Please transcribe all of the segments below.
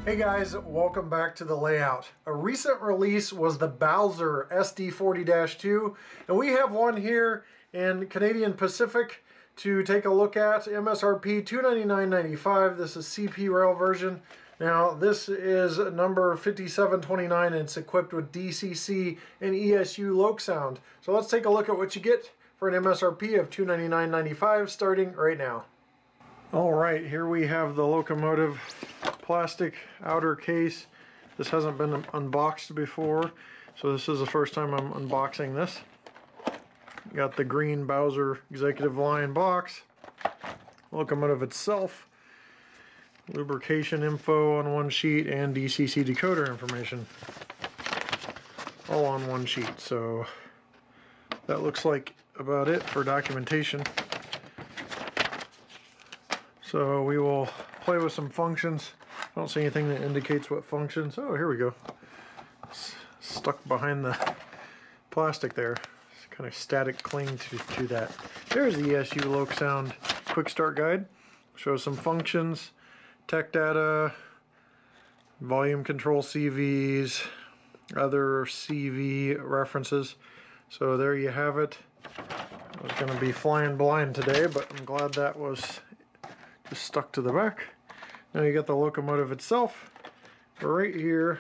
Hey guys, welcome back to the layout. A recent release was the Bowser SD40-2, and we have one here in Canadian Pacific to take a look at. MSRP $299.95. This is CP Rail version. Now this is number 5729 and it's equipped with DCC and ESU Loc sound. So let's take a look at what you get for an MSRP of $299.95 starting right now. Alright, here we have the locomotive plastic outer case. This hasn't been unboxed before, so this is the first time I'm unboxing this. Got the green Bowser Executive Line box, locomotive itself, lubrication info on one sheet, and DCC decoder information all on one sheet. So that looks like about it for documentation. So we will play with some functions. I don't see anything that indicates what functions. Oh, here we go. It's stuck behind the plastic there. It's kind of static cling to that. There's the ESU Loc sound quick start guide. Shows some functions, tech data, volume control CVs, other CV references. So there you have it. I was going to be flying blind today, but I'm glad that was just stuck to the back. Now you got the locomotive itself right here,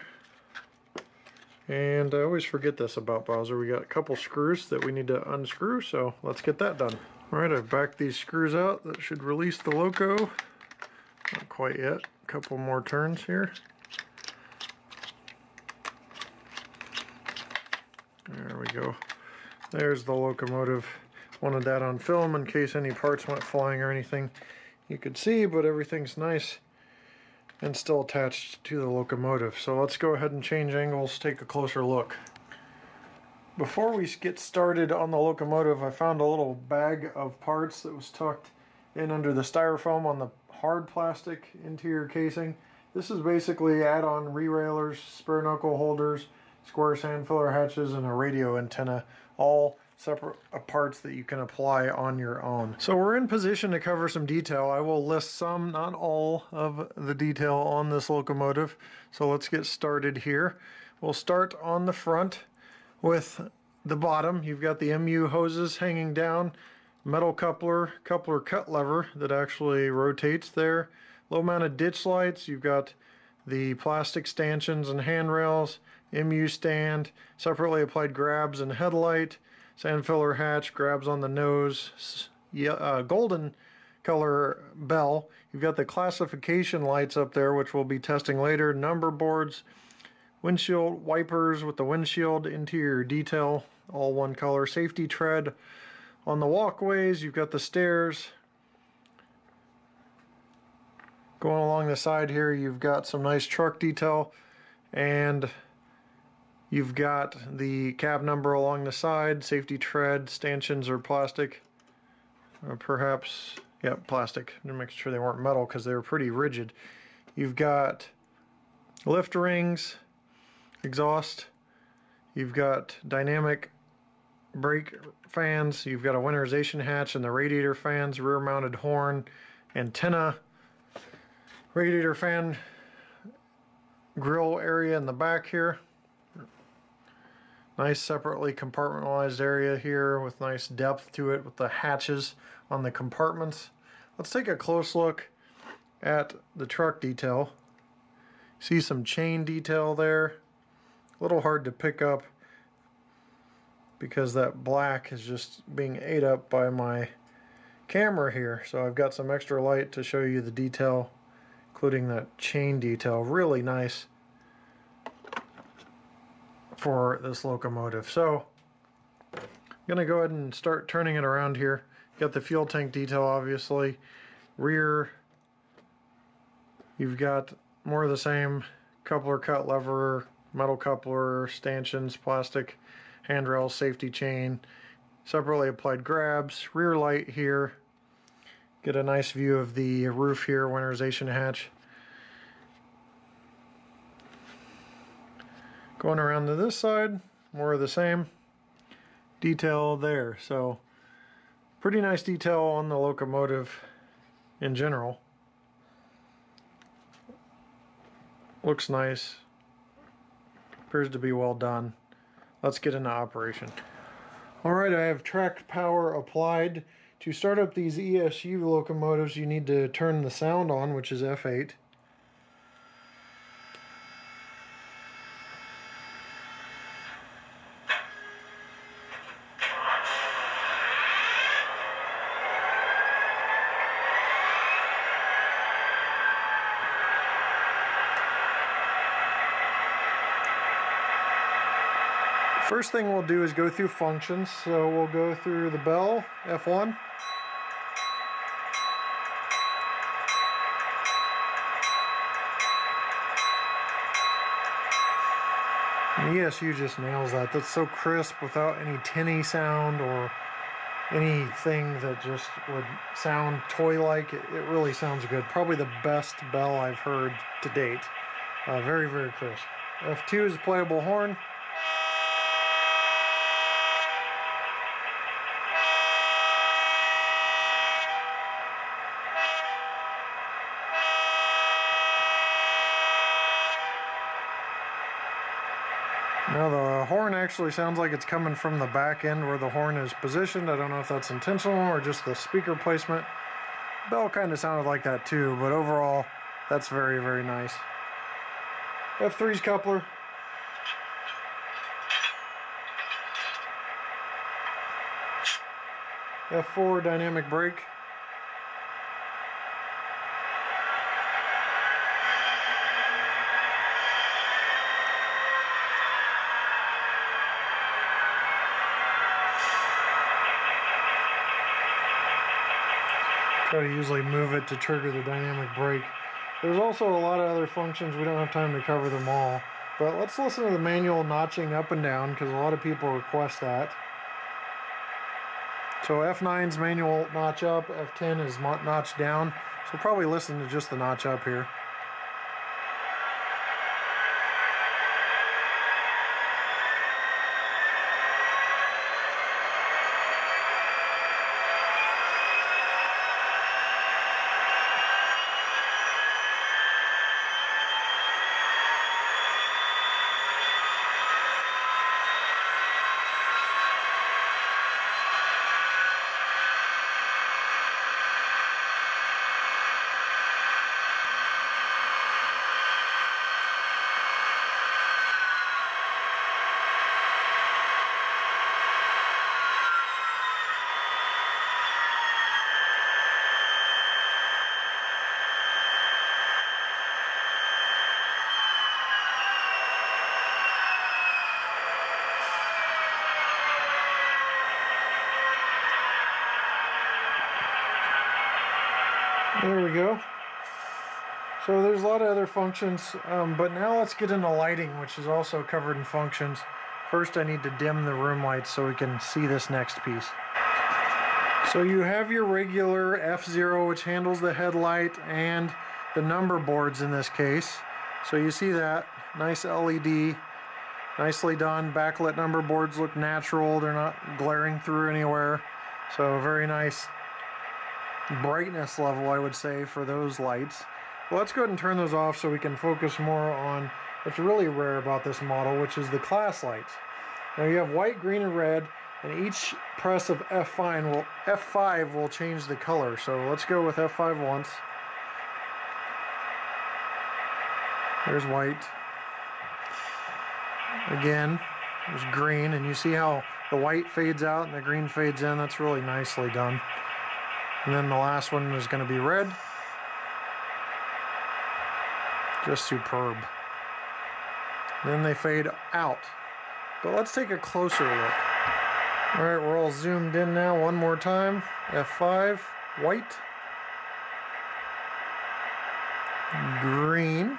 and I always forget this about Bowser. We got a couple screws that we need to unscrew, so let's get that done. Alright, I've backed these screws out. That should release the loco. Not quite yet. A couple more turns here. There we go. There's the locomotive. Wanted that on film in case any parts went flying or anything you could see, but everything's nice and still attached to the locomotive. So let's go ahead and change angles, take a closer look. Before we get started on the locomotive, I found a little bag of parts that was tucked in under the styrofoam on the hard plastic interior casing. This is basically add-on re-railers, spare knuckle holders, square sand filler hatches, and a radio antenna, all separate parts that you can apply on your own. So we're in position to cover some detail. I will list some, not all, of the detail on this locomotive. So let's get started here. We'll start on the front with the bottom. You've got the MU hoses hanging down, metal coupler cut lever that actually rotates there, low mounted ditch lights. You've got the plastic stanchions and handrails, MU stand, separately applied grabs and headlight, sand filler hatch, grabs on the nose, golden color bell. You've got the classification lights up there, which we'll be testing later, number boards, windshield wipers with the windshield, interior detail, all one color, safety tread on the walkways. You've got the stairs. Going along the side here, you've got some nice truck detail, and you've got the cab number along the side, safety tread, stanchions are plastic, or perhaps, yeah, plastic. I'm making sure they weren't metal because they were pretty rigid. You've got lift rings, exhaust, you've got dynamic brake fans, you've got a winterization hatch and the radiator fans, rear mounted horn, antenna, radiator fan grill area in the back here. Nice separately compartmentalized area here with nice depth to it with the hatches on the compartments. Let's take a close look at the truck detail. See some chain detail there. A little hard to pick up because that black is just being ate up by my camera here. So I've got some extra light to show you the detail, including that chain detail. Really nice for this locomotive. So I'm gonna go ahead and start turning it around here. Got the fuel tank detail, obviously. Rear, you've got more of the same, coupler cut lever, metal coupler, stanchions, plastic handrails, safety chain, separately applied grabs, rear light here. Get a nice view of the roof here, winterization hatch. Going around to this side, more of the same detail there. So pretty nice detail on the locomotive in general. Looks nice. Appears to be well done. Let's get into operation. Alright, I have track power applied. To start up these ESU locomotives, you need to turn the sound on, which is F8. First thing we'll do is go through functions, so we'll go through the bell, F1. And ESU just nails that. That's so crisp without any tinny sound or anything that just would sound toy-like. It really sounds good. Probably the best bell I've heard to date. Very, very crisp. F2 is a playable horn. Now the horn actually sounds like it's coming from the back end where the horn is positioned. I don't know if that's intentional or just the speaker placement. Bell kind of sounded like that too, but overall that's very, very nice. F3's coupler. F4 dynamic brake. Try to usually move it to trigger the dynamic brake. There's also a lot of other functions. We don't have time to cover them all. But let's listen to the manual notching up and down because a lot of people request that. So F9's manual notch up, F10 is notch down. So probably listen to just the notch up here. There we go. So there's a lot of other functions, but now let's get into lighting, which is also covered in functions. First I need to dim the room lights so we can see this next piece. So you have your regular F0, which handles the headlight and the number boards in this case. So you see that, nice LED, nicely done. Backlit number boards look natural, they're not glaring through anywhere. So very nice brightness level, I would say, for those lights. Well, let's go ahead and turn those off so we can focus more on what's really rare about this model, which is the class lights. Now you have white, green, and red, and each press of F5 will change the color. So let's go with F5 once. There's white. Again, there's green, and you see how the white fades out and the green fades in. That's really nicely done. And then the last one is going to be red. Just superb. Then they fade out. But let's take a closer look. Alright, we're all zoomed in now one more time. F5, white, green,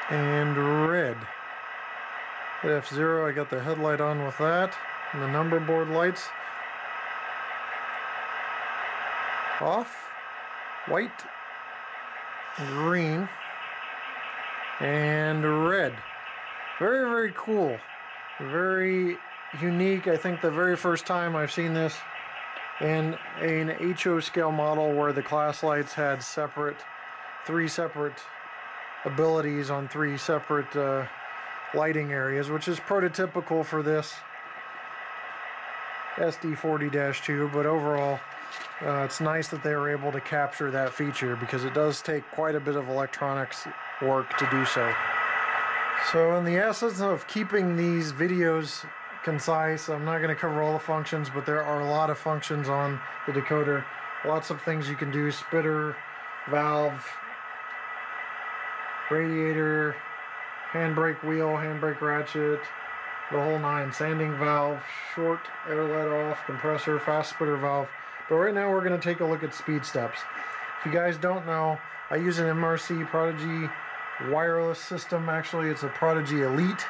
and red. At F0, I got the headlight on with that, and the number board lights off, white, green, and red. Very, very cool. Very unique. I think the very first time I've seen this in an HO scale model where the class lights had three separate abilities on 3 separate lighting areas, which is prototypical for this SD40-2, but overall it's nice that they were able to capture that feature because it does take quite a bit of electronics work to do so. So in the essence of keeping these videos concise, I'm not going to cover all the functions, but there are a lot of functions on the decoder. Lots of things you can do: spitter, valve, radiator, handbrake wheel, handbrake ratchet, the whole 9. Sanding valve, short air let off, compressor, fast spitter valve. But right now we're going to take a look at speed steps. If you guys don't know, I use an MRC Prodigy wireless system. Actually, it's a Prodigy Elite,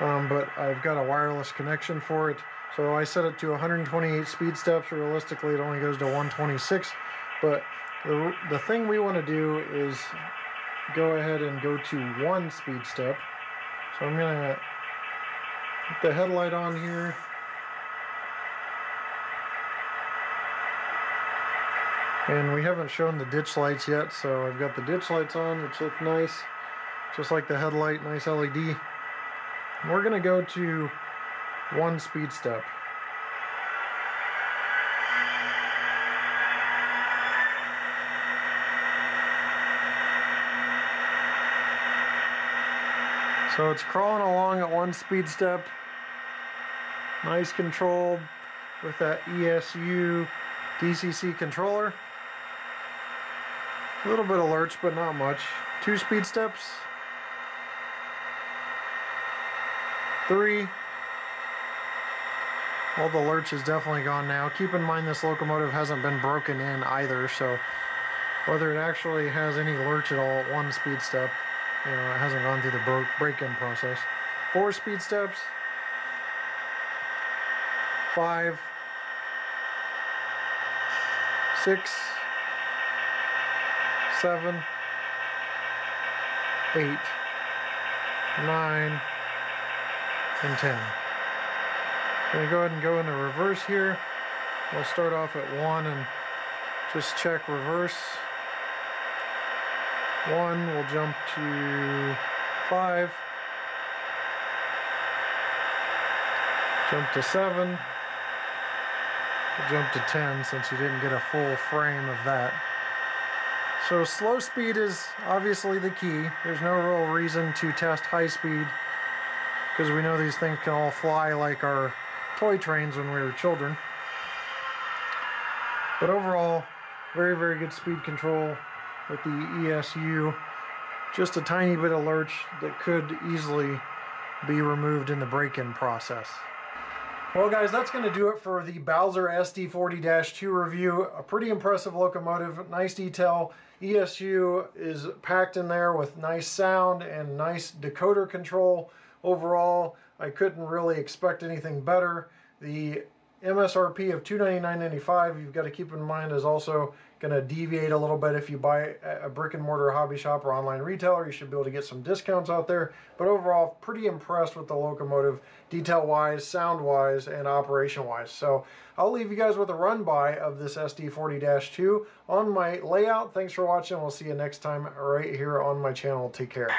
but I've got a wireless connection for it. So I set it to 128 speed steps. Realistically, it only goes to 126. But the thing we want to do is go ahead and go to 1 speed step. So I'm going to put the headlight on here. And we haven't shown the ditch lights yet, so I've got the ditch lights on, which look nice, just like the headlight, nice LED. We're going to go to 1 speed step. So it's crawling along at 1 speed step. Nice control with that ESU DCC controller. A little bit of lurch, but not much. 2 speed steps. 3. All the lurch is definitely gone now. Keep in mind this locomotive hasn't been broken in either, so whether it actually has any lurch at all at 1 speed step, it hasn't gone through the break-in process. 4 speed steps. 5. 6. 7. 8. 9. And 10. I'm going to go ahead and go into reverse here. We'll start off at 1 and just check reverse. 1, we'll jump to 5. Jump to 7. We'll jump to 10 since you didn't get a full frame of that. So slow speed is obviously the key. There's no real reason to test high speed because we know these things can all fly like our toy trains when we were children. But overall, very, very good speed control with the ESU. Just a tiny bit of lurch that could easily be removed in the break-in process. Well guys, that's going to do it for the Bowser SD40-2 review. A pretty impressive locomotive, nice detail. ESU is packed in there with nice sound and nice decoder control. Overall, I couldn't really expect anything better. The MSRP of $299.95, you've got to keep in mind, is also going to deviate a little bit if you buy a brick and mortar hobby shop or online retailer. You should be able to get some discounts out there. But overall, pretty impressed with the locomotive, detail-wise, sound-wise, and operation-wise. So I'll leave you guys with a run-by of this SD40-2 on my layout. Thanks for watching. We'll see you next time right here on my channel. Take care.